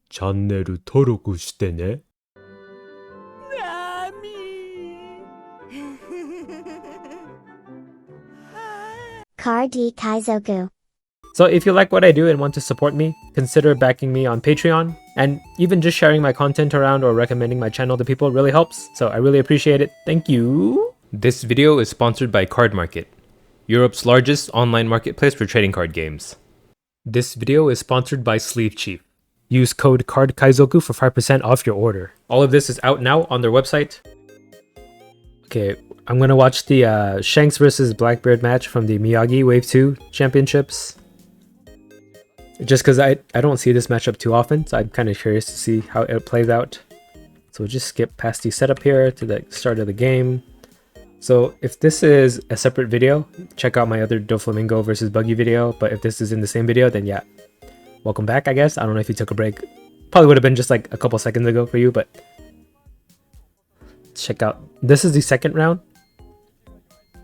채널登録してね. Car D Kaizoku. So if you like what I do and want to support me, consider backing me on Patreon, and even just sharing my content around or recommending my channel to people really helps, so I really appreciate it. Thank you! This video is sponsored by Card Market, Europe's largest online marketplace for trading card games. This video is sponsored by Sleeve Chief. Use code CARDKaizoku for 5% off your order. All of this is out now on their website. Okay, I'm gonna watch the Shanks vs Blackbeard match from the Miyagi Wave 2 Championships. Just because I don't see this matchup too often, so I'm kind of curious to see how it plays out. So we'll just skip past the setup here to the start of the game. So if this is a separate video, check out my other Doflamingo versus Buggy video, but if this is in the same video, then yeah, welcome back, I guess. I don't know if you took a break. Probably would have been just like a couple seconds ago for you, but check out. This is the second round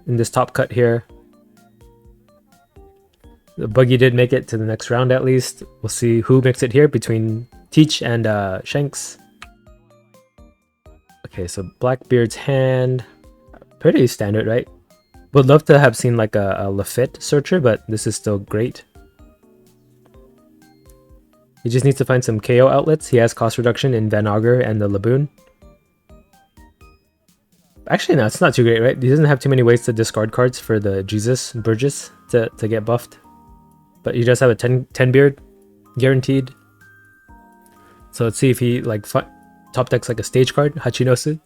in this top cut here. The Buggy did make it to the next round at least. We'll see who makes it here between Teach and Shanks. Okay, so Blackbeard's hand. Pretty standard, right? Would love to have seen like a Lafitte searcher, but this is still great. He just needs to find some KO outlets. He has cost reduction in Van Augur and the Laboon. Actually, no, it's not too great, right? He doesn't have too many ways to discard cards for the Jesus Burgess to get buffed. But he does have a 10 beard guaranteed. So let's see if he like top decks like a stage card, Hachinosu.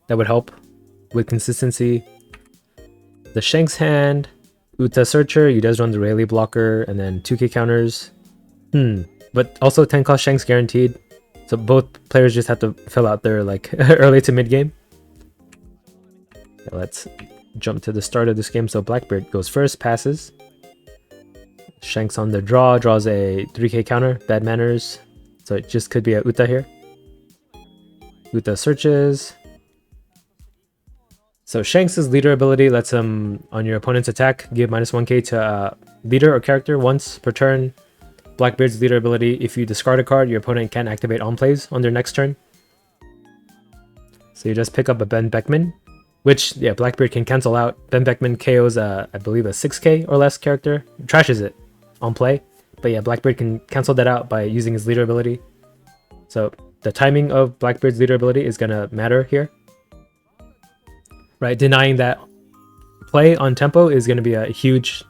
That would help with consistency. The Shanks hand, Uta Searcher, he does run the Rayleigh blocker, and then 2k counters. But also 10 cost Shanks guaranteed. So both players just have to fill out their like early to mid game. Okay, let's jump to the start of this game. So Blackbeard goes first, passes. Shanks on the draw, draws a 3k counter, bad manners. So it just could be a Uta here. Uta searches. So Shanks' leader ability lets him, on your opponent's attack, give minus 1k to leader or character once per turn. Blackbeard's leader ability, if you discard a card, your opponent can activate on plays on their next turn. So you just pick up a Ben Beckman, which, yeah, Blackbeard can cancel out. Ben Beckman KOs, I believe, a 6k or less character. Trashes it on play. But yeah, Blackbeard can cancel that out by using his leader ability. So the timing of Blackbeard's leader ability is going to matter here. Right, denying that play on tempo is going to be a huge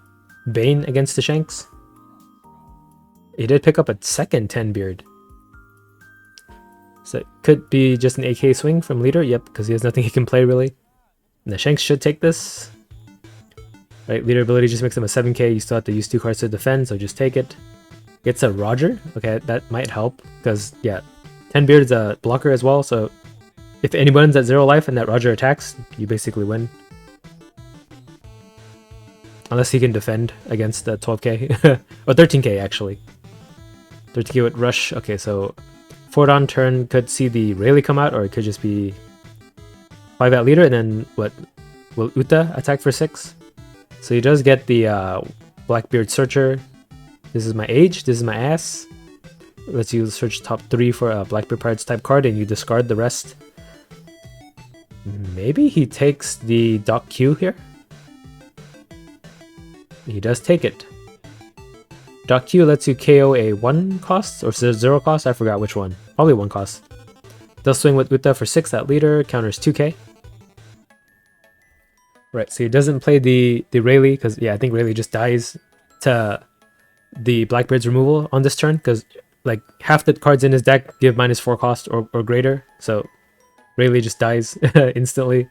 bane against the Shanks. He did pick up a second 10 beard. So it could be just an AK swing from leader. Yep, because he has nothing he can play really. And the Shanks should take this. Right, leader ability just makes him a 7k. You still have to use 2 cards to defend, so just take it. Gets a Roger. Okay, that might help. Because, yeah, 10 beard's a blocker as well, so if anyone's at 0 life and that Roger attacks, you basically win. Unless he can defend against the 12k. Or 13k, actually. 13k with rush. Okay, so forward on turn could see the Rayleigh come out, or it could just be 5 at leader, and then what? Will Uta attack for 6? So he does get the Blackbeard Searcher. This is my age, this is my ass. Lets you search top 3 for a Blackbeard Pirates type card, and you discard the rest. Maybe he takes the Doc Q here? He does take it. Doc Q lets you KO a 1 cost, or 0 cost, I forgot which one. Probably 1 cost. They'll swing with Uta for 6 at leader, counters 2k. Right, so he doesn't play the Rayleigh, because yeah, I think Rayleigh just dies to the Blackbeard's removal on this turn, because like half the cards in his deck give minus 4 cost or greater, so Rayleigh just dies instantly.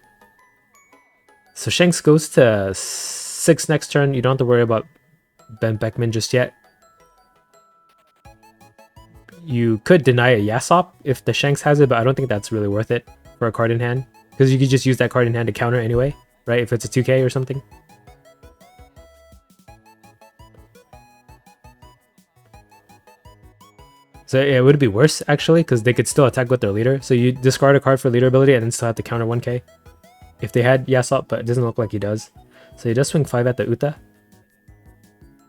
So Shanks goes to 6 next turn. You don't have to worry about Ben Beckman just yet. You could deny a Yasop if the Shanks has it, but I don't think that's really worth it for a card in hand. Because you could just use that card in hand to counter anyway, right? If it's a 2k or something. So yeah, it would be worse actually, because they could still attack with their leader. So you discard a card for leader ability and then still have to counter 1k. If they had Yasop, but it doesn't look like he does. So he does swing 5 at the Uta.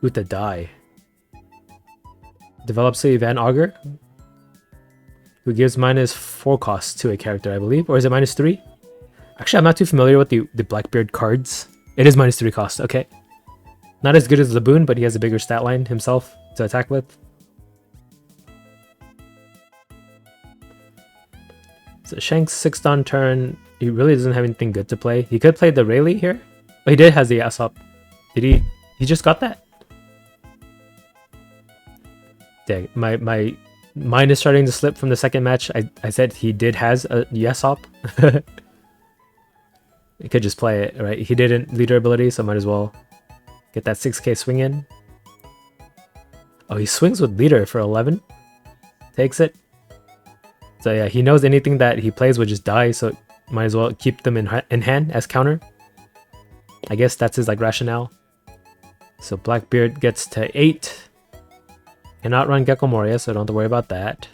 Uta die. Develops a Van Augur, who gives -4 cost to a character, I believe. Or is it -3? Actually, I'm not too familiar with the Blackbeard cards. It is -3 cost, okay. Not as good as Laboon, but he has a bigger stat line himself to attack with. So Shanks 6th on turn, he really doesn't have anything good to play. He could play the Rayleigh here. Oh, he did has the Aesop. Did he? He just got that? Dang, my mind is starting to slip from the second match. I said he did has a Yesop. He could just play it, right? He didn't leader ability, so might as well get that 6k swing in. Oh, he swings with leader for 11. Takes it. So yeah, he knows anything that he plays would just die, so might as well keep them in hand as counter. I guess that's his like rationale. So Blackbeard gets to 8. Cannot run Gecko Moria, so don't have to worry about that.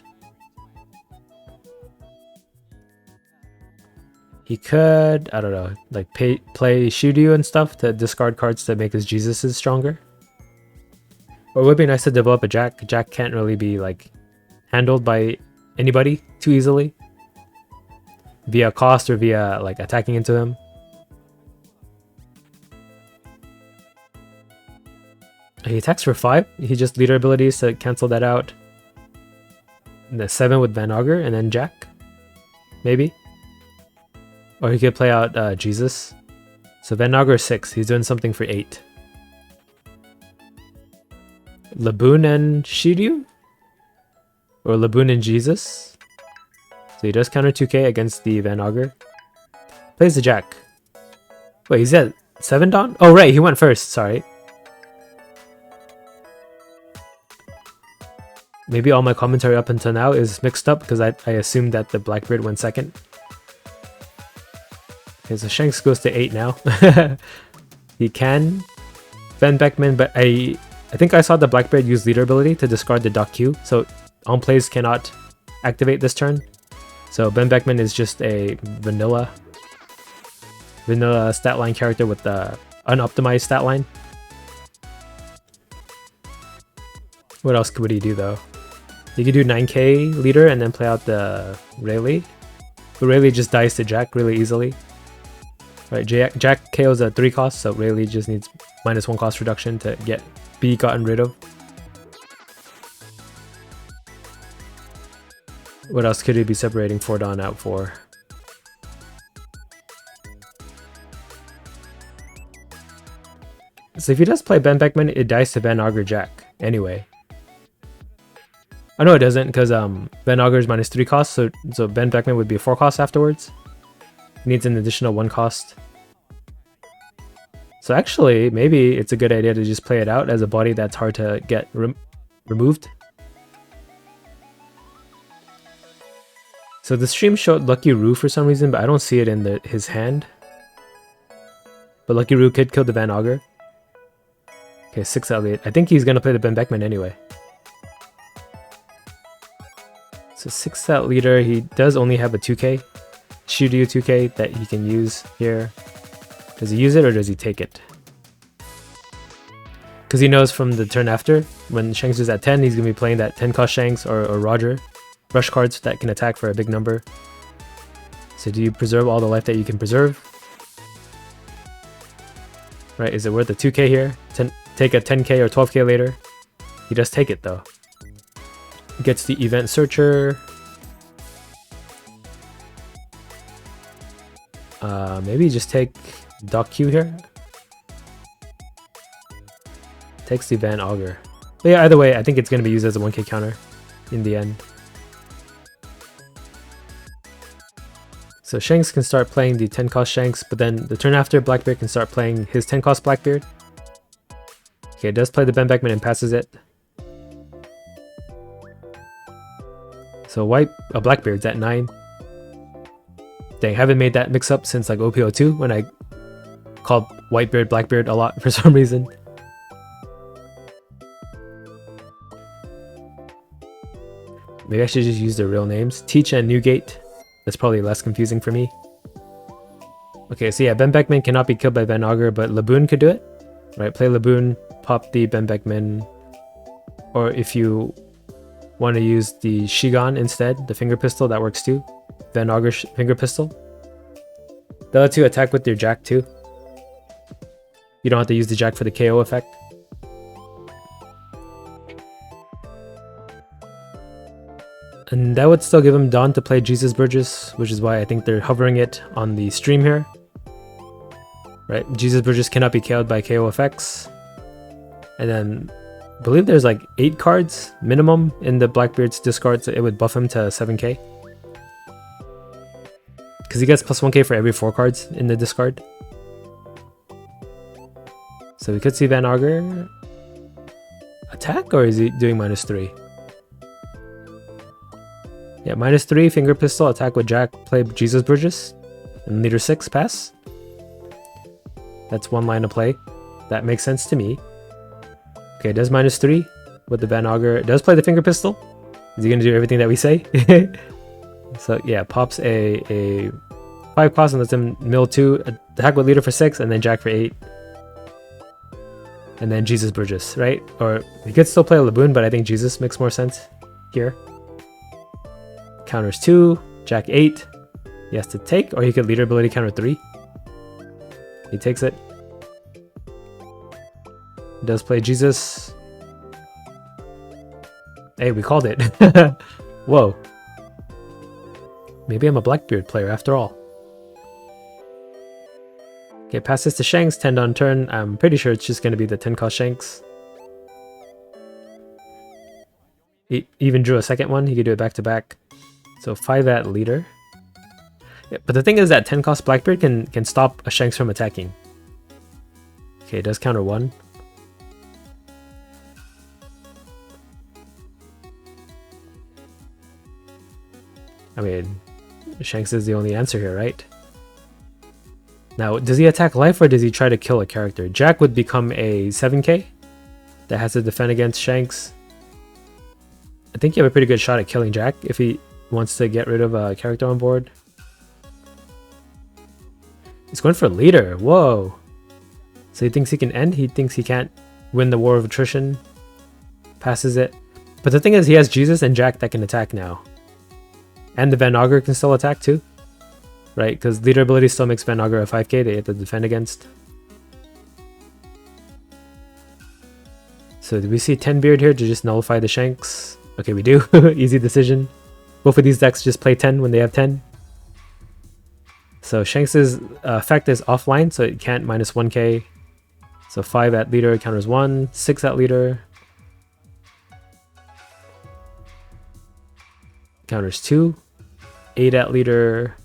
He could, I don't know, like play Shiryu and stuff to discard cards to make his Jesuses stronger. Or it would be nice to develop a Jack. Jack can't really be like handled by anybody too easily via cost or via like attacking into him. He attacks for 5. He just leader abilities to cancel that out. And the 7 with Van Augur and then Jack, maybe. Or he could play out Jesus. So Van Augur 6. He's doing something for 8. Laboon and Shiryu? Or Laboon and Jesus? So he does counter 2k against the Van Augur. Plays the Jack. Wait, he's at 7 Dawn? Oh right, he went first, sorry. Maybe all my commentary up until now is mixed up because I assumed that the Blackbeard went second. Okay, so Shanks goes to 8 now. He can Ben Beckman, but I think I saw the Blackbeard use leader ability to discard the Doc Q, so on plays cannot activate this turn. So Ben Beckman is just a vanilla stat line character with the unoptimized stat line. What else would he do though? You could do 9k leader and then play out the Rayleigh. But Rayleigh just dies to Jack really easily. Right, Jack KO's a 3 cost, so Rayleigh just needs -1 cost reduction to be gotten rid of. What else could he be separating 4 Dawn out for? So if he does play Ben Beckman, it dies to Van Augur Jack anyway. Oh no, it doesn't, because Van Augur is -3 cost, so Ben Beckman would be a 4 cost afterwards. He needs an additional 1 cost. So actually, maybe it's a good idea to just play it out as a body that's hard to get removed. So the stream showed Lucky Roo for some reason, but I don't see it in his hand. But Lucky Roo could kill the Van Augur. Okay, 6 out lead. I think he's gonna play the Ben Beckman anyway. So 6 out leader, he does only have a 2k. Shiryu 2k that he can use here. Does he use it or does he take it? Because he knows from the turn after, when Shanks is at 10, he's going to be playing that 10 cost Shanks or Roger. Rush cards that can attack for a big number. So do you preserve all the life that you can preserve? Right, is it worth a 2k here? Take a 10k or 12k later? He does take it though. Gets the event searcher. Maybe just take Doc Q here. Takes the Van Augur. But yeah, either way, I think it's going to be used as a 1k counter in the end. So Shanks can start playing the 10 cost Shanks, but then the turn after, Blackbeard can start playing his 10 cost Blackbeard. Okay, it does play the Ben Beckman and passes it. So Blackbeard's at 9. Dang, haven't made that mix up since like OP02 when I called Whitebeard Blackbeard a lot for some reason. Maybe I should just use their real names. Teach and Newgate. That's probably less confusing for me. Okay, so yeah, Ben Beckman cannot be killed by Van Augur, but Laboon could do it. Right, play Laboon, pop the Benbek Min, or if you want to use the Shigan instead, the finger pistol, that works too. Van Auger finger pistol. That lets you attack with your Jack too. You don't have to use the Jack for the KO effect. And that would still give him Dawn to play Jesus Burgess, which is why I think they're hovering it on the stream here. Right, Jesus Burgess cannot be KO'd by KO effects. And then I believe there's like 8 cards minimum in the Blackbeard's discard, so it would buff him to 7k. Because he gets plus 1k for every 4 cards in the discard. So we could see Van Auger attack, or is he doing -3? Yeah, -3, finger pistol, attack with Jack, play Jesus Burgess, and leader 6, pass. That's one line of play. That makes sense to me. Okay, it does -3 with the Van Auger. It does play the finger pistol. Is he going to do everything that we say? So yeah, pops a 5 cost and lets him mill 2, attack with leader for 6, and then Jack for 8. And then Jesus Burgess, right? Or he could still play a Laboon, but I think Jesus makes more sense here. Counters 2, Jack 8. He has to take, or he could leader ability counter 3. He takes it. He does play Jesus. Hey, we called it. Whoa. Maybe I'm a Blackbeard player after all. Okay, pass this to Shanks, 10 on turn. I'm pretty sure it's just going to be the 10 cost Shanks. He even drew a second one. He could do it back to back. So 5 at leader. Yeah, but the thing is that 10 cost Blackbeard can stop a Shanks from attacking. Okay, it does counter 1. I mean, Shanks is the only answer here, right? Now, does he attack life or does he try to kill a character? Jack would become a 7k that has to defend against Shanks. I think you have a pretty good shot at killing Jack if he wants to get rid of a character on board. He's going for leader. Whoa. So he thinks he can end. He thinks he can't win the war of attrition. Passes it. But the thing is, he has Jesus and Jack that can attack now. And the Van Auger can still attack too. Right? Because leader ability still makes Van Auger a 5k they have to defend against. So do we see 10 Beard here to just nullify the Shanks? Okay, we do. Easy decision. Both of these decks just play 10 when they have 10. So Shanks' effect is offline, so it can't -1k. So 5 at leader counters 1, 6 at leader. Counters 2, 8 at leader.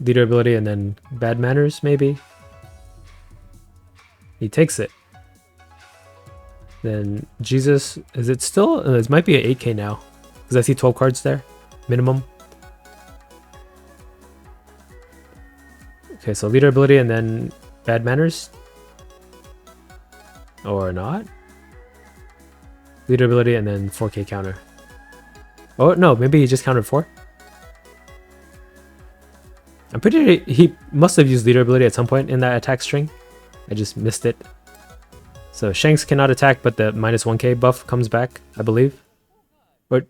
Leader ability and then bad manners, maybe. He takes it. Then Jesus, is it still? It might be an 8k now. Because I see 12 cards there, minimum. Okay, so leader ability and then bad manners. Or not. Leader ability and then 4k counter. Oh, no, maybe he just countered 4. I'm pretty sure he must have used leader ability at some point in that attack string. I just missed it. So Shanks cannot attack, but the -1k buff comes back, I believe. Or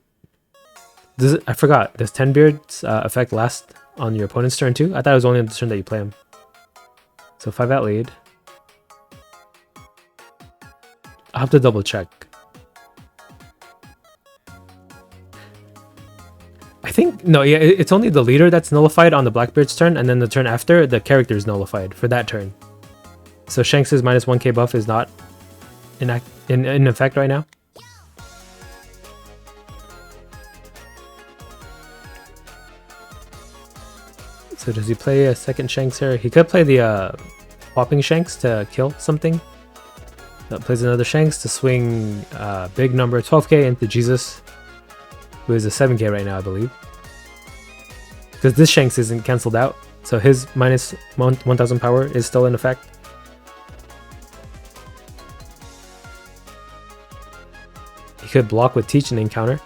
does it, I forgot. Does 10 Beard's effect last on your opponent's turn too? I thought it was only on the turn that you play him. So 5 at lead. I'll have to double check. I think, no, yeah, it's only the leader that's nullified on the Blackbeard's turn, and then the turn after, the character is nullified for that turn. So Shanks' -1k buff is not in effect right now. So does he play a second Shanks here? He could play the popping Shanks to kill something. Plays another Shanks to swing big number 12k into Jesus, who is a 7k right now, I believe. Because this Shanks isn't cancelled out, so his -1000 power is still in effect. He could block with Teach and then counter.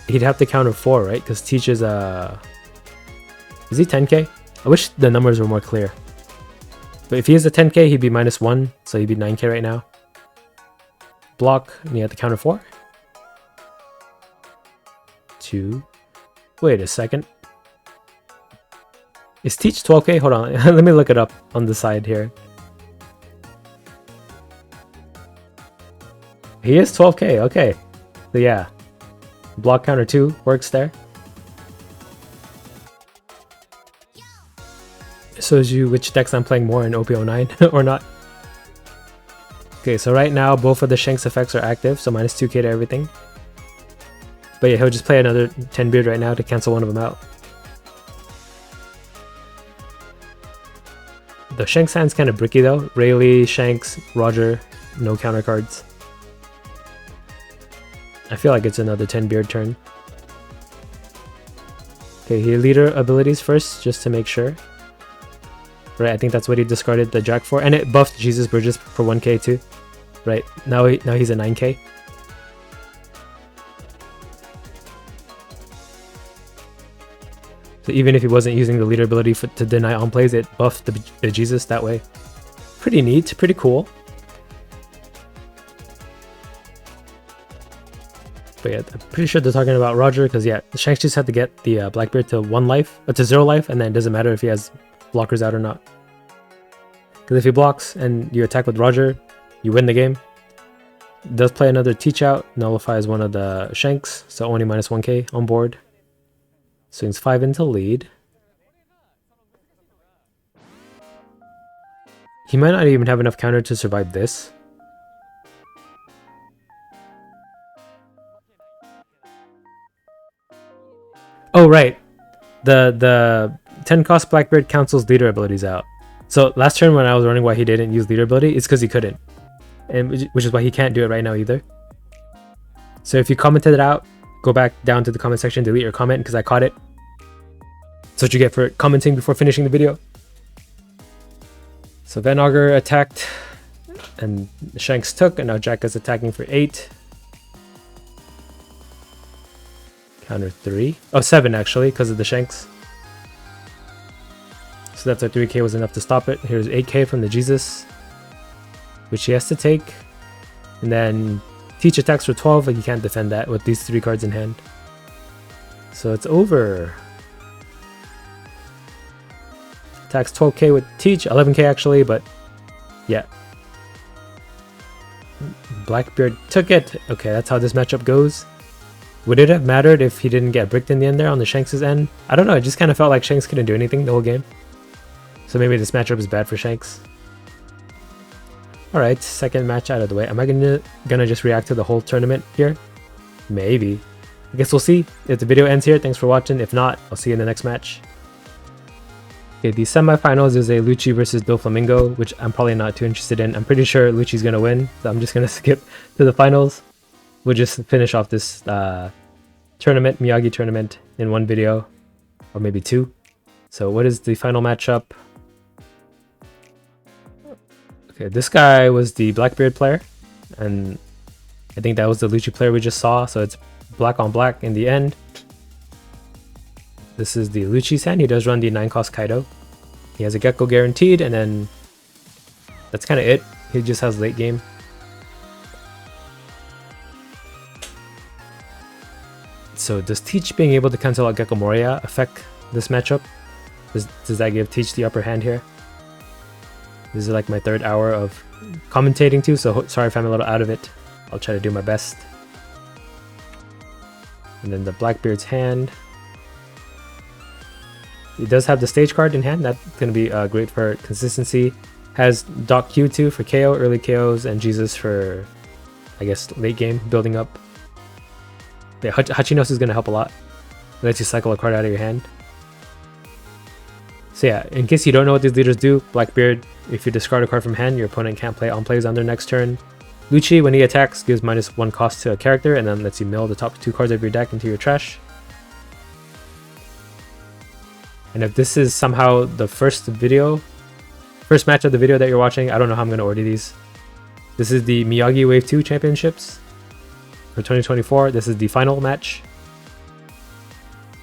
He'd have to counter 4, right? Because Teach is he 10k? I wish the numbers were more clear. But if he is a 10k, he'd be -1, so he'd be 9k right now. Block, and you have to counter 4. 2. Wait a second. Is Teach 12k? Hold on, let me look it up on the side here. He is 12k, okay. So yeah. Block counter 2 works there. Shows you which decks I'm playing more in OP09 or not. Okay, so right now both of the Shanks effects are active, so -2k to everything. But yeah, he'll just play another 10 beard right now to cancel one of them out. The Shanks hand's kind of bricky though. Rayleigh, Shanks, Roger, no counter cards. I feel like it's another 10 beard turn. Okay, he leader abilities first, just to make sure. Right, I think that's what he discarded the Jack for, and it buffed Jesus Bridges for 1k too. Right, now he's a 9k. So even if he wasn't using the leader ability to deny on plays, it buffed the Jesus that way. Pretty neat, pretty cool. But yeah, I'm pretty sure they're talking about Roger, because yeah, the Shanks just had to get the Blackbeard to 1 life, to 0 life, and then it doesn't matter if he has blockers out or not. Because if he blocks and you attack with Roger, you win the game. Does play another Teach out, nullifies one of the Shanks, so only -1k on board. Swings 5 into lead. He might not even have enough counter to survive this. Oh right, the 10 cost Blackbeard cancels leader abilities out. So last turn when I was wondering why he didn't use leader ability, it's because he couldn't, and which is why he can't do it right now either. So if you commented it out, go back down to the comment section, delete your comment because I caught it. That's what you get for commenting before finishing the video. So Van Augur attacked, and Shanks took, and now Jack is attacking for 8. Counter 3. Oh, 7 actually, because of the Shanks. So that's why 3k was enough to stop it. Here's 8k from the Jesus, which he has to take. And then Teach attacks for 12, and you can't defend that with these 3 cards in hand. So it's over. Attacks 12k with Teach, 11k actually, but yeah. Blackbeard took it. Okay, that's how this matchup goes. Would it have mattered if he didn't get bricked in the end there on the Shanks' end? I don't know, it just kind of felt like Shanks couldn't do anything the whole game. So maybe this matchup is bad for Shanks. Alright, second match out of the way. Am I gonna just react to the whole tournament here? Maybe. I guess we'll see. If the video ends here, thanks for watching. If not, I'll see you in the next match. Okay, the semifinals is a Lucci versus Doflamingo, which I'm probably not too interested in. I'm pretty sure Lucci's gonna win, so I'm just gonna skip to the finals. We'll just finish off this tournament, Miyagi tournament, in one video, or maybe 2. So what is the final matchup? Okay, this guy was the Blackbeard player, and I think that was the Lucci player we just saw, so it's black on black in the end. This is the Lucci's hand. He does run the 9 cost Kaido. He has a Gecko guaranteed, and then that's kind of it. He just has late game. So does Teach being able to cancel out Gecko Moria affect this matchup? Does that give Teach the upper hand here? This is like my 3rd hour of commentating too, so sorry if I'm a little out of it. I'll try to do my best. And then the Blackbeard's hand. He does have the stage card in hand. That's going to be great for consistency. Has Doc Q too for KO, early KOs, and Jesus for, I guess, late game, building up. Yeah, Hachinos is going to help a lot. It lets you cycle a card out of your hand. So yeah, in case you don't know what these leaders do, Blackbeard, if you discard a card from hand, your opponent can't play on plays on their next turn. Lucci, when he attacks, gives -1 cost to a character and then lets you mill the top 2 cards of your deck into your trash. And if this is somehow the first match of the video that you're watching, I don't know how I'm going to order these. This is the Miyagi Wave 2 Championships for 2024. This is the final match.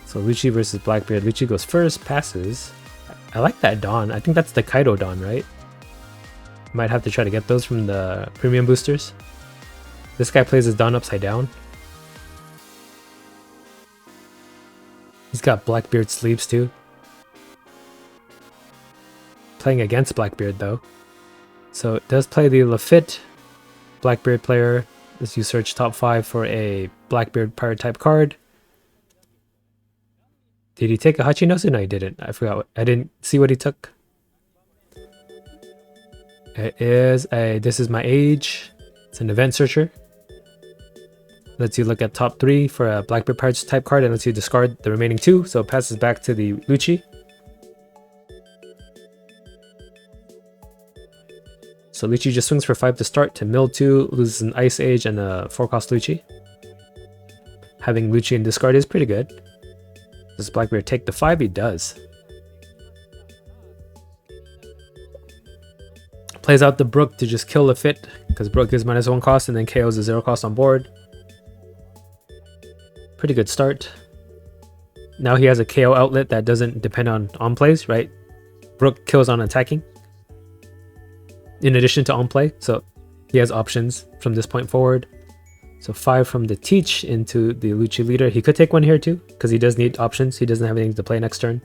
So Lucci versus Blackbeard. Lucci goes first, passes. I like that Dawn. I think that's the Kaido Dawn, right? Might have to try to get those from the premium boosters. This guy plays his Dawn upside down. He's got Blackbeard sleeves too. Playing against Blackbeard though. So it does play the Lafitte Blackbeard player. As you search top 5 for a Blackbeard pirate type card. Did he take a Hachinosu? No, he didn't. I forgot. I didn't see what he took. It is a This Is My Age. It's an event searcher. Lets you look at top 3 for a Blackbeard Pirates type card and lets you discard the remaining 2, so it passes back to the Lucci. So Lucci just swings for 5 to start to mill 2, loses an Ice Age and a 4-cost Lucci. Having Lucci in discard is pretty good. Does Blackbeard take the 5? He does. Plays out the Brook to just kill Lafitte, because Brook is -1 cost and then KOs a 0 cost on board. Pretty good start. Now he has a KO outlet that doesn't depend on plays, right? Brook kills on attacking. In addition to on play, so he has options from this point forward. So 5 from the Teach into the Lucci leader. He could take 1 here too, because he does need options. He doesn't have anything to play next turn.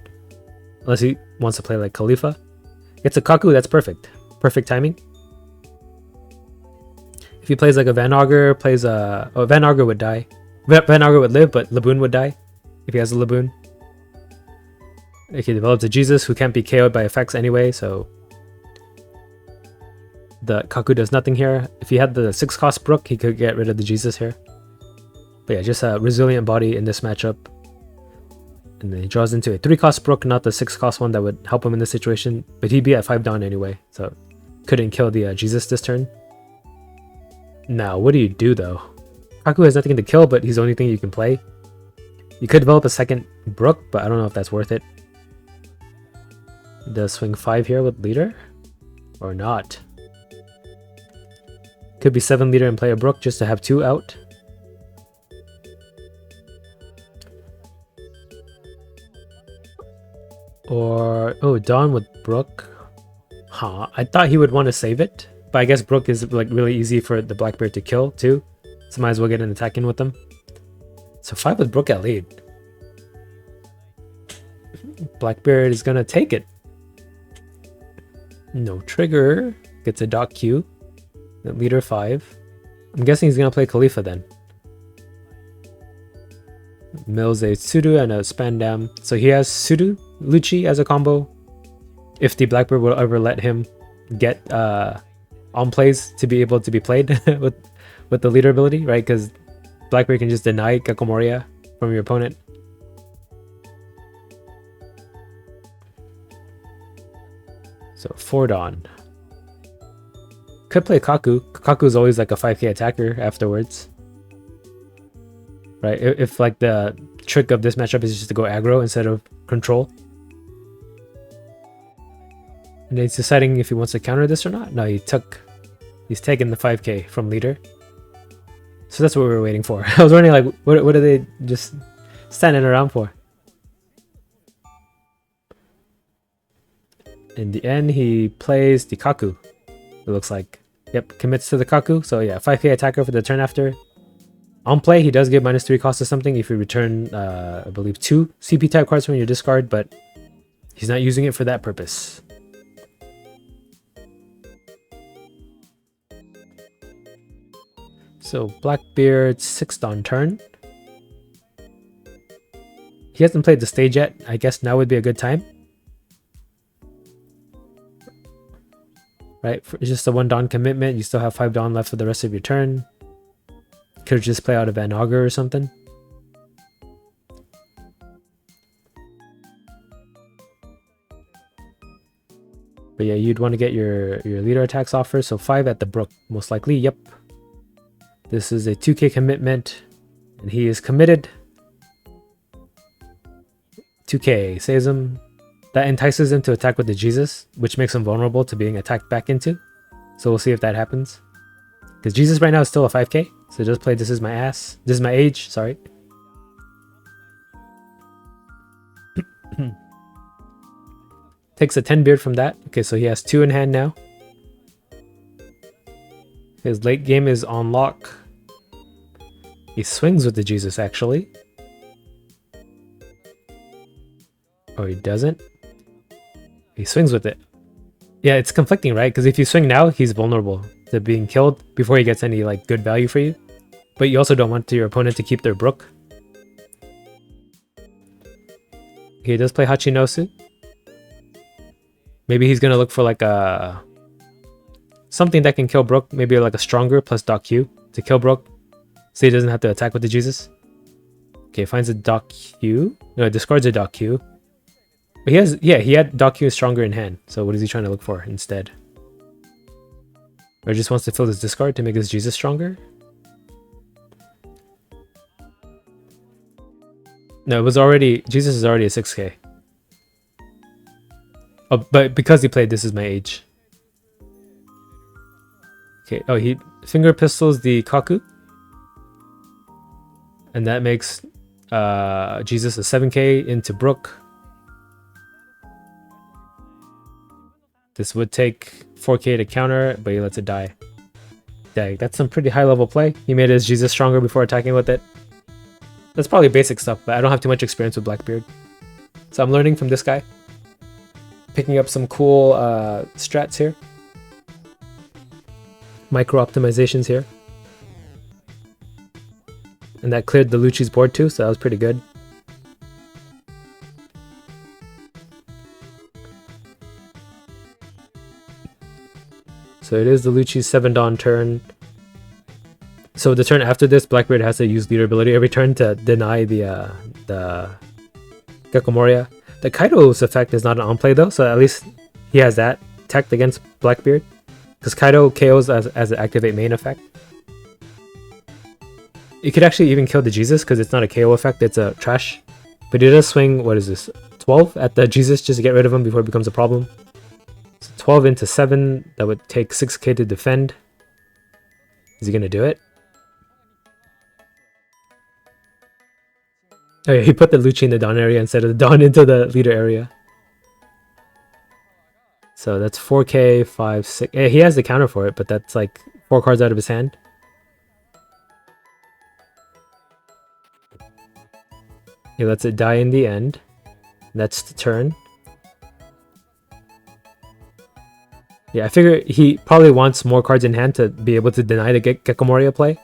Unless he wants to play like Khalifa. Gets a Kaku, that's perfect. Perfect timing. If he plays like a Van Augur, plays a... Oh, Van Augur would die. Van Augur would live, but Laboon would die if he has a Laboon. If he develops a Jesus who can't be KO'd by effects anyway, so the Kaku does nothing here. If he had the 6-cost Brook, he could get rid of the Jesus here. But yeah, just a resilient body in this matchup. And then he draws into a 3-cost Brook, not the 6-cost one that would help him in this situation. But he'd be at 5 down anyway, so couldn't kill the Jesus this turn. Now, what do you do though? Kaku has nothing to kill, but he's the only thing you can play. You could develop a second Brook, but I don't know if that's worth it. Does swing 5 here with leader? Or not? Could be 7 leader and play a Brook just to have 2 out. Or, oh, Dawn with Brook. Huh, I thought he would want to save it. But I guess Brook is like really easy for the Blackbeard to kill too. So might as well get an attack in with them. So 5 with Brook at lead. Blackbeard is gonna take it. No trigger. Gets a Dock Q. Leader 5. I'm guessing he's gonna play Khalifa then. Mills a Sudu and a Spandam. So he has Sudu, Lucci as a combo. If the Blackbeard will ever let him get on plays to be able to be played with the leader ability, right? Because Blackbeard can just deny Kakomoria from your opponent. So 4 Dawn. Could play Kaku. Kaku is always like a 5k attacker afterwards. Right? If like the trick of this matchup is just to go aggro instead of control. And he's deciding if he wants to counter this or not. No, he's taking the 5k from leader. So that's what we were waiting for. I was wondering like, what are they just standing around for? In the end, he plays the Kaku. It looks like. Yep, commits to the Kaku. So yeah, 5k attacker for the turn after. On play, he does get -3 cost to something if you return, I believe, 2 CP type cards from your discard, but he's not using it for that purpose. So Blackbeard 6th on turn. He hasn't played the stage yet. I guess now would be a good time. Right, it's just a 1 Dawn commitment. You still have 5 Dawn left for the rest of your turn. Could just play out a Van Augur or something. But yeah, you'd want to get your leader attacks off first. So 5 at the Brook, most likely. Yep. This is a 2k commitment. And he is committed. 2k saves him. That entices him to attack with the Jesus, which makes him vulnerable to being attacked back into. So we'll see if that happens. Because Jesus right now is still a 5k. So just play This Is My Ass. This Is My Age, sorry. Takes a 10 beard from that. Okay, so he has 2 in hand now. His late game is on lock. He swings with the Jesus, actually. Or he doesn't. He swings with it. Yeah, it's conflicting, right? Because if you swing now, he's vulnerable to being killed before he gets any like good value for you. But you also don't want your opponent to keep their brook. He does play Hachinosu. Maybe he's gonna look for like a something that can kill Brook, maybe like a stronger plus Doc Q to kill Brook, so he doesn't have to attack with the Jesus. Okay, finds a Doc Q. No, discards a Doc Q. But he has, yeah, he had Doc Q stronger in hand. So what is he trying to look for instead? Or just wants to fill his discard to make his Jesus stronger? No, it was already, Jesus is already a 6k. Oh, but because he played This Is My Age. Okay, oh, he finger pistols the Kaku. And that makes Jesus a 7k into Brook. This would take 4k to counter, but he lets it die. Dang, that's some pretty high level play. He made his Jesus stronger before attacking with it. That's probably basic stuff, but I don't have too much experience with Blackbeard. So I'm learning from this guy. Picking up some cool strats here. Micro optimizations here. And that cleared the Lucci's board too, so that was pretty good. So it is the Lucci's 7 Dawn turn. So the turn after this, Blackbeard has to use leader ability every turn to deny the Gecko Moria. The Kaido's effect is not an on-play though, so at least he has that tech against Blackbeard. Because Kaido KOs as an activate main effect. You could actually even kill the Jesus because it's not a KO effect, it's a trash. But he does swing, what is this, 12 at the Jesus just to get rid of him before it becomes a problem. So 12 into 7, that would take 6k to defend. Is he going to do it? Oh yeah, he put the Lucci in the Dawn area instead of the Dawn into the leader area. So that's 4k, 5, 6. Yeah, he has the counter for it, but that's like 4 cards out of his hand. He lets it die in the end. That's the turn. Yeah, I figure he probably wants more cards in hand to be able to deny the Gecko Moria play.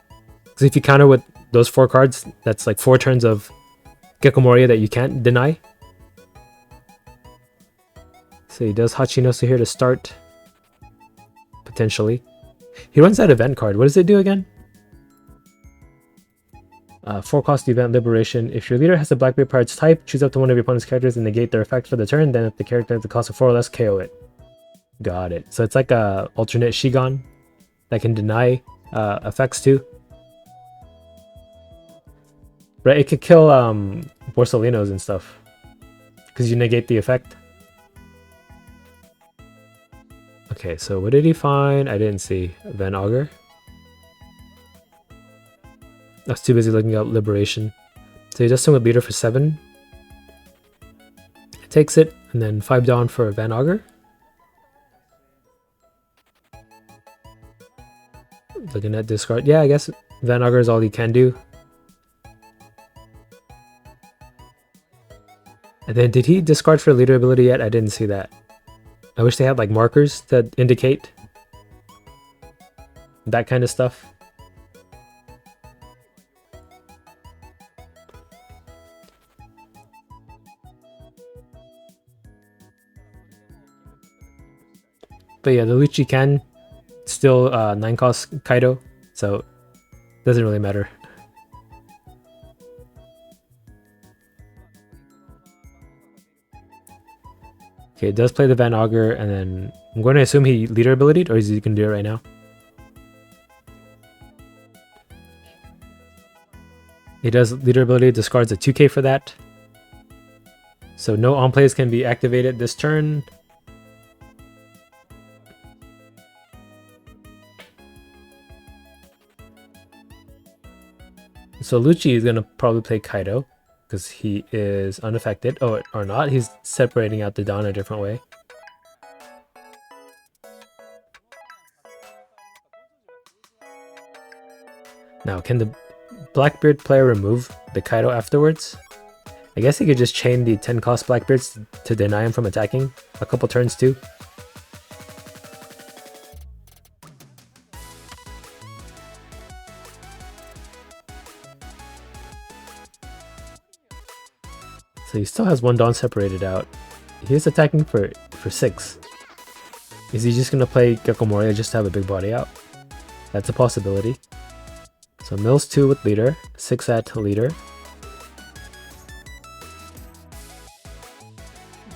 Because if you counter with those 4 cards, that's like 4 turns of Gecko Moria that you can't deny. So he does Hachinosu here to start. Potentially. He runs that event card. What does it do again? 4 cost event liberation. If your leader has a Blackbeard Pirate's type, choose up to one of your opponent's characters and negate their effect for the turn. Then if the character has the cost of 4 or less, KO it. Got it. So it's like a alternate Shigon that can deny effects too. Right, it could kill Borsalinos and stuff. Because you negate the effect. Okay, so what did he find? I didn't see. Van Augur. I was too busy looking up Liberation. So he does swing with Leader for 7. Takes it, and then 5 down for Van Augur. Looking at discard. Yeah, I guess Van Augur is all he can do. And then did he discard for leader ability yet? I didn't see that. I wish they had like markers that indicate that kind of stuff. But yeah, the Lucci can still 9 cost Kaido, so doesn't really matter. Okay, it does play the Van Augur, and then I'm going to assume he leader ability'd, or is he going to do it right now? He does leader ability, discards a 2k for that. So no on plays can be activated this turn. So Lucci is going to probably play Kaido, because he is unaffected. Oh, or not. He's separating out the Dawn a different way. Now, can the Blackbeard player remove the Kaido afterwards? I guess he could just chain the 10 cost Blackbeards to deny him from attacking a couple turns too. So he still has one Dawn separated out. He is attacking for 6. Is he just going to play Gekko Moria just to have a big body out? That's a possibility. So mills 2 with leader, 6 at leader.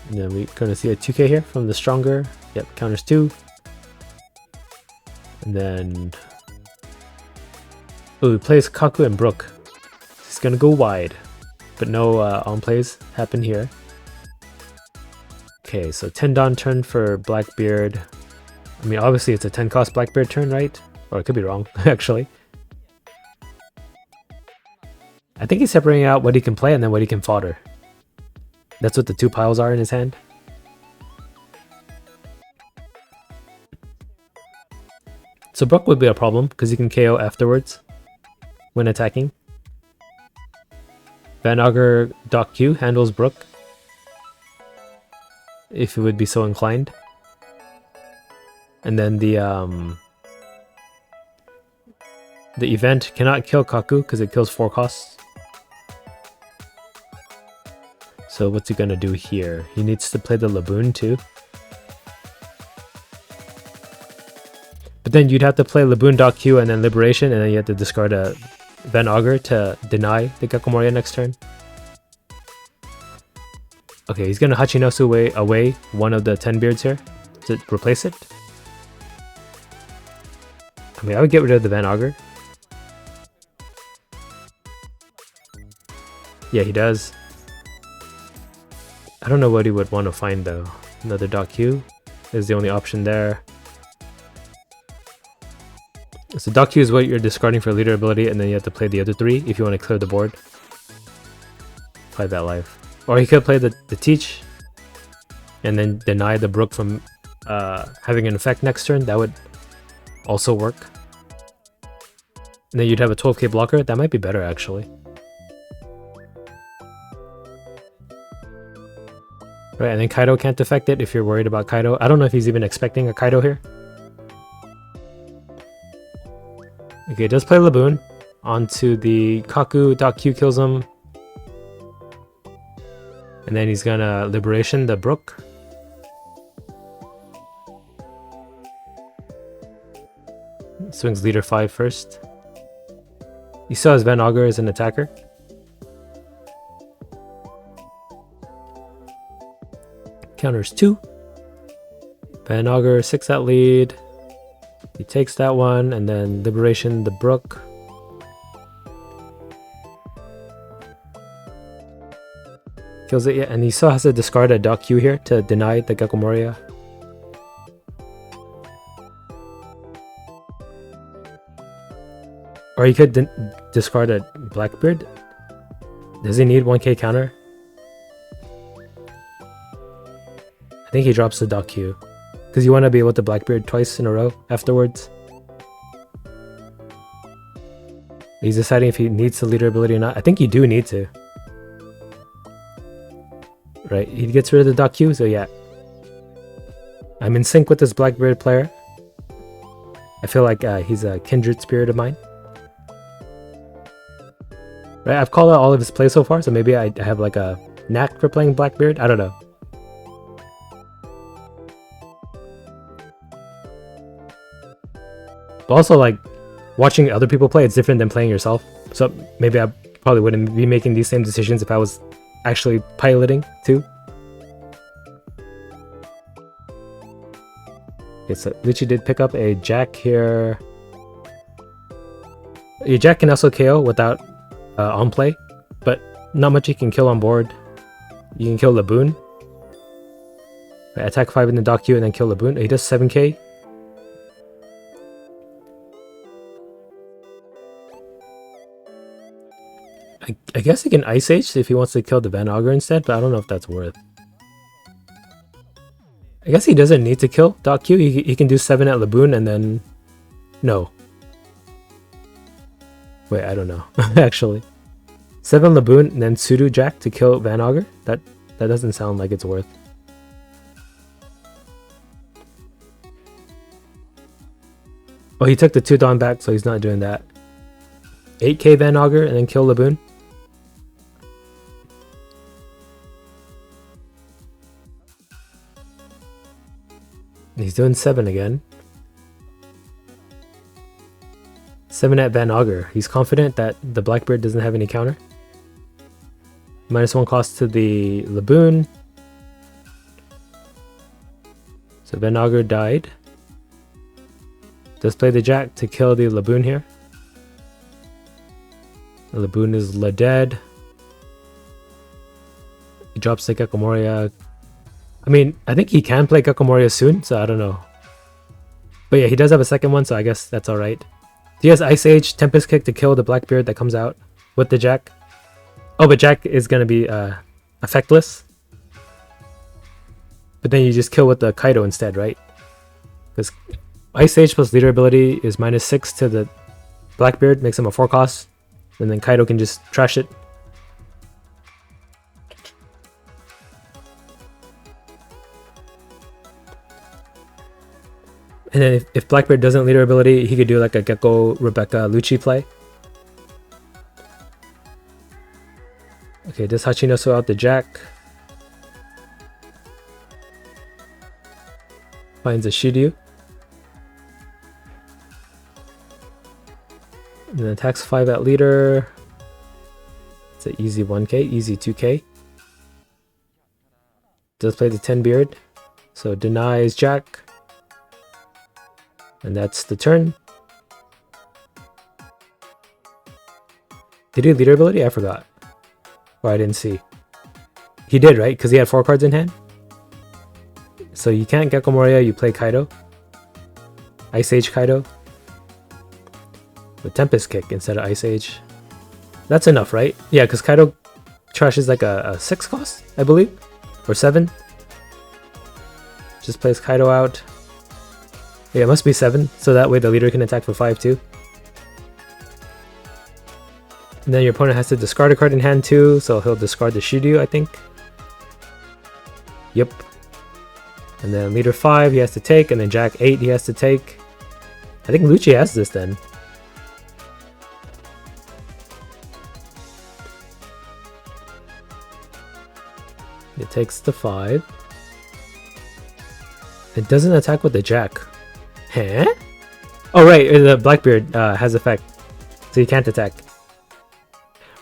And then we're going to see a 2k here from the stronger. Yep, counters 2. And then... oh, he plays Kaku and Brook. He's going to go wide. But no on plays happen here. Okay, so 10 Dawn turn for Blackbeard. I mean, obviously it's a 10 cost Blackbeard turn, right? Or it could be wrong, actually. I think he's separating out what he can play and then what he can fodder. That's what the 2 piles are in his hand. So Brook would be a problem because he can KO afterwards when attacking. Van Augur Doc Q handles Brook if it would be so inclined. And then the event cannot kill Kaku because it kills 4 costs. So what's he gonna do here? He needs to play the Laboon too. But then you'd have to play Laboon Doc Q and then Liberation, and then you have to discard a Van Augur to deny the Gekko Moria next turn. Okay, he's gonna Hachinosu away one of the 10 beards here to replace it. I mean, I would get rid of the Van Augur. Yeah, he does. I don't know what he would want to find though. Another Doc Q is the only option there. So Doc Q is what you're discarding for leader ability, and then you have to play the other 3 if you want to clear the board. Play that life. Or he could play the Teach and then deny the Brook from having an effect next turn. That would also work. And then you'd have a 12k blocker. That might be better actually. Right, and then Kaido can't affect it if you're worried about Kaido. I don't know if he's even expecting a Kaido here. Okay, it does play Laboon onto the Kaku. Doc Q kills him. And then he's gonna Liberation the Brook. Swings leader 5 first. He still has Van Augur as an attacker. Counters 2. Van Augur 6 at lead. He takes that one, and then Liberation the Brook. Kills it, yeah, and he still has to discard a Doc Q here to deny the Gekko Moria. Or he could discard a Blackbeard. Does he need 1k counter? I think he drops the Doc Q. Because you want to be able to Blackbeard twice in a row afterwards. He's deciding if he needs the leader ability or not. I think you do need to. Right, he gets rid of the Doc Q, so yeah. I'm in sync with this Blackbeard player. I feel like he's a kindred spirit of mine. Right, I've called out all of his plays so far, so maybe I have like a knack for playing Blackbeard. I don't know. But also, like, watching other people play, it's different than playing yourself. So maybe I probably wouldn't be making these same decisions if I was actually piloting too. Okay, so Lucci did pick up a Jack here. Your Jack can also KO without on play, but not much you can kill on board. You can kill Laboon. Right, attack 5 in the Doc Q and then kill Laboon. He does 7k. I guess he can Ice Age if he wants to kill the Van Augur instead, but I don't know if that's worth. I guess he doesn't need to kill Doc Q. He can do 7 at Laboon and then... No. Wait, I don't know. Actually. 7 Laboon and then Sudo Jack to kill Van Augur? That doesn't sound like it's worth. Oh, he took the 2 Dawn back, so he's not doing that. 8k Van Augur and then kill Laboon. He's doing 7 again. 7 at Van Augur. He's confident that the Blackbeard doesn't have any counter. -1 cost to the Laboon. So Van Augur died. Does play the Jack to kill the Laboon here. The Laboon is dead. He drops the Gecko Moria. I mean, I think he can play Gecko Moria soon, so I don't know. But yeah, he does have a second one, so I guess that's alright. He has Ice Age, Tempest Kick to kill the Blackbeard that comes out with the Jack. Oh, but Jack is going to be effectless. But then you just kill with the Kaido instead, right? Because Ice Age plus leader ability is -6 to the Blackbeard, makes him a 4 cost. And then Kaido can just trash it. And then if Blackbeard doesn't leader ability, he could do like a Gecko, Rebecca, Lucci play. Okay, does Hachinosu out the Jack? Finds a Shiryu. And then attacks 5 at leader. It's an easy 1k, easy 2k. Does play the 10 beard. So denies Jack. And that's the turn. Did he leader ability? I forgot. Or I didn't see. He did, right? Because he had 4 cards in hand. So you can't Gecko Moria, you play Kaido. Ice Age Kaido. With Tempest Kick instead of Ice Age. That's enough, right? Yeah, because Kaido trashes like a 6 cost, I believe. Or 7. Just plays Kaido out. Yeah, it must be 7, so that way the leader can attack for 5 too. And then your opponent has to discard a card in hand too, so he'll discard the Shiryu, I think. Yep. And then leader 5 he has to take, and then Jack 8 he has to take. I think Lucci has this then. It takes the 5. It doesn't attack with the Jack. Huh? Oh right, the Blackbeard has effect, so you can't attack.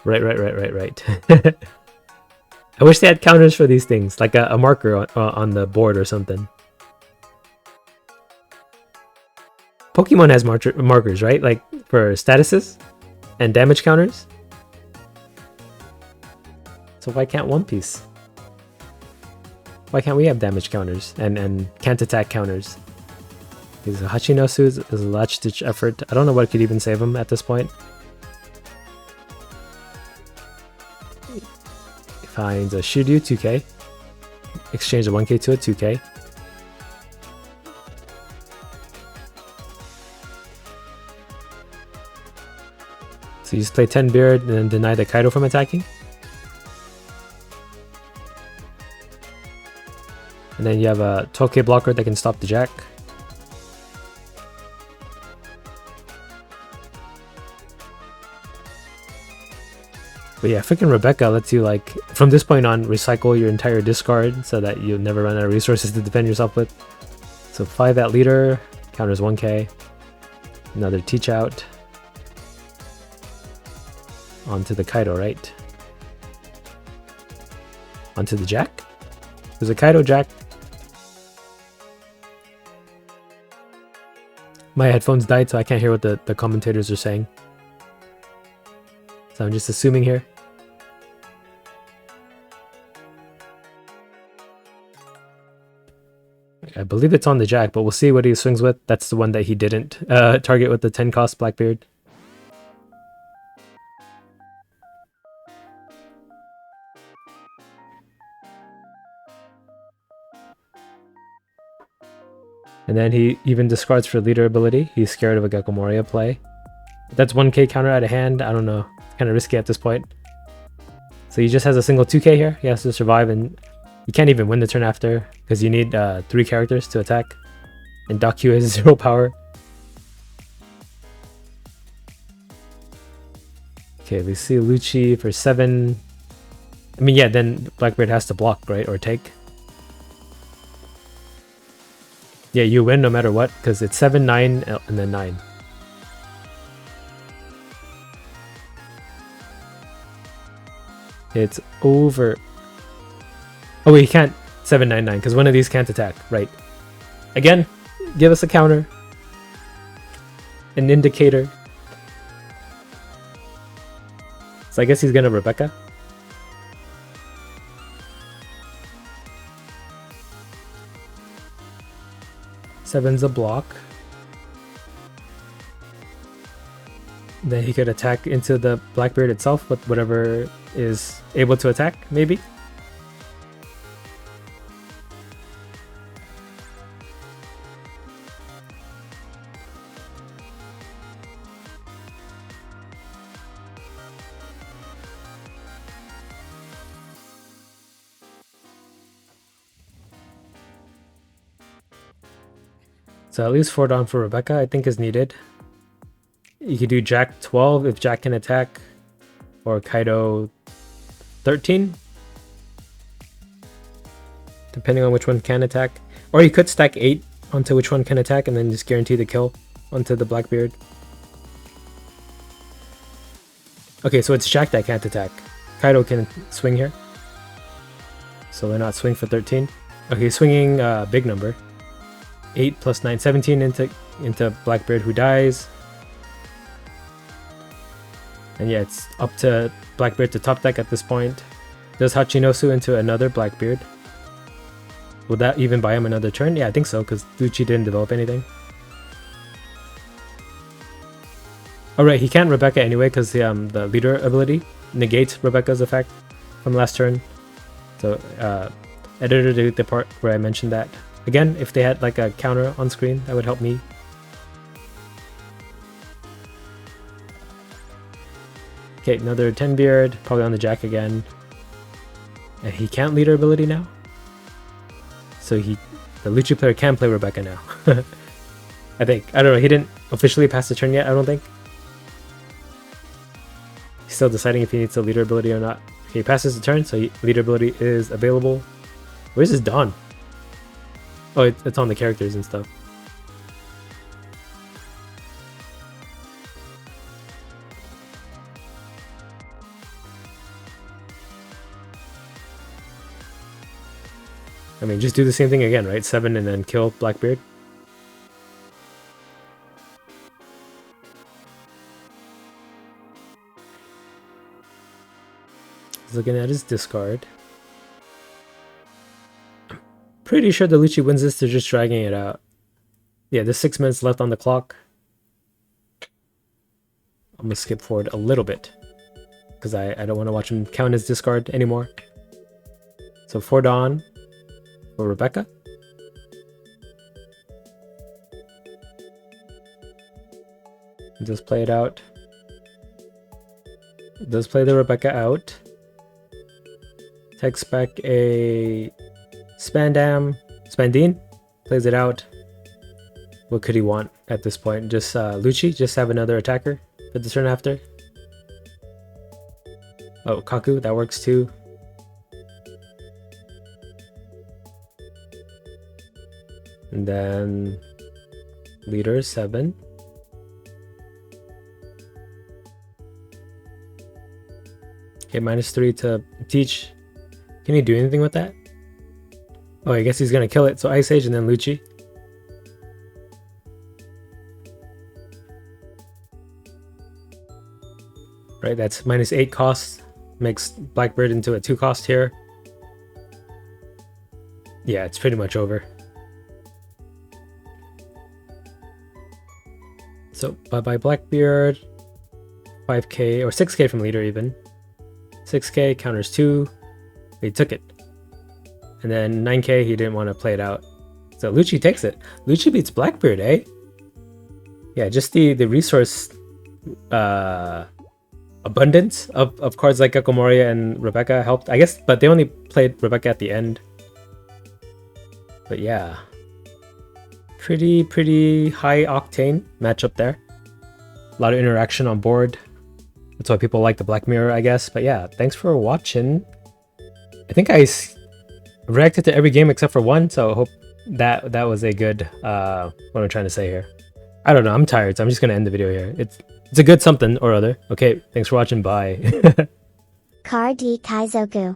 Right. I wish they had counters for these things, like a marker on the board or something. Pokemon has markers, right? Like for statuses and damage counters. So why can't One Piece? Why can't we have damage counters and can't attack counters? Because Hachinosu is a last-ditch effort. I don't know what could even save him at this point. He finds a Shiryu 2k. Exchange a 1k to a 2k. So you just play 10 Beard and then deny the Kaido from attacking. And then you have a 12k blocker that can stop the Jack. But yeah, freaking Rebecca lets you, like, from this point on, recycle your entire discard so that you'll never run out of resources to defend yourself with. So 5 at leader, counters 1k. Another teach out. Onto the Kaido, right? Onto the Jack? There's a Kaido Jack. My headphones died, so I can't hear what the commentators are saying. So I'm just assuming here. I believe it's on the Jack, but we'll see what he swings with. That's the one that he didn't target with the 10 cost Blackbeard. And then he even discards for leader ability. He's scared of a Gecko Moria play. That's 1k counter out of hand. I don't know. It's kind of risky at this point. So he just has a single 2k here. He has to survive, and you can't even win the turn after because you need 3 characters to attack. And Daku has 0 power. Okay, we see Lucci for 7. I mean, yeah, then Blackbeard has to block, right? Or take. Yeah, you win no matter what because it's 7, 9, and then 9. It's over. Oh wait, he can't 799 because one of these can't attack, right? Again, give us a counter. An indicator. So I guess he's gonna Rebecca. Seven's a block. Then he could attack into the Blackbeard itself with whatever is able to attack, maybe. So at least 4 down for Rebecca, I think, is needed. You could do Jack 12 if Jack can attack, or Kaido 13, depending on which one can attack. Or you could stack 8 onto which one can attack and then just guarantee the kill onto the Blackbeard. Okay, so it's Jack that can't attack. Kaido can swing here. So why not swing for 13? Okay, swinging a big number. 8 plus 9, 17 into Blackbeard, who dies. And yeah, it's up to Blackbeard to top deck at this point. Does Hachinosu into another Blackbeard? Will that even buy him another turn? Yeah, I think so, because Lucci didn't develop anything. Alright, he can't Rebecca anyway, because the leader ability negates Rebecca's effect from last turn. So, editor delete the part where I mentioned that. Again, if they had like a counter on screen, that would help me. Okay, another 10 beard, probably on the Jack again. And he can't leader ability now. So the Lucci player can play Rebecca now. I think. I don't know, he didn't officially pass the turn yet, I don't think. He's still deciding if he needs a leader ability or not. Okay, he passes the turn, so leader ability is available. Where's his Dawn? Oh, it's on the characters and stuff. I mean, just do the same thing again, right? 7 and then kill Blackbeard. He's looking at his discard. Pretty sure the Lucci wins this, they're just dragging it out. Yeah, there's 6 minutes left on the clock. I'm gonna skip forward a little bit because I don't want to watch him count his discard anymore. So 4 Dawn for Rebecca. Just play it out. Does play the Rebecca out. Takes back a Spandine, plays it out. What could he want at this point? Just Lucci, just have another attacker for the turn after. Oh, Kaku, that works too. And then leader 7. Okay, -3 to teach. Can he do anything with that? Oh, I guess he's gonna kill it. So Ice Age and then Lucci. Right, that's -8 cost. Makes Blackbeard into a 2 cost here. Yeah, it's pretty much over. So bye-bye Blackbeard. 5k or 6k from leader even. 6k counters 2. He took it. And then 9k, he didn't want to play it out. So Lucci takes it. Lucci beats Blackbeard, eh? Yeah, just the resource abundance of cards like Gecko Moria and Rebecca helped, I guess, but they only played Rebecca at the end. But yeah, pretty high octane matchup there. A lot of interaction on board. That's why people like the Black Mirror, I guess. But yeah, thanks for watching. I think I reacted to every game except for one, so I hope that was a good what am I trying to say here. I don't know, I'm tired, so I'm just gonna end the video here. It's a good something or other. Okay, thanks for watching, bye. Car D Kaizoku.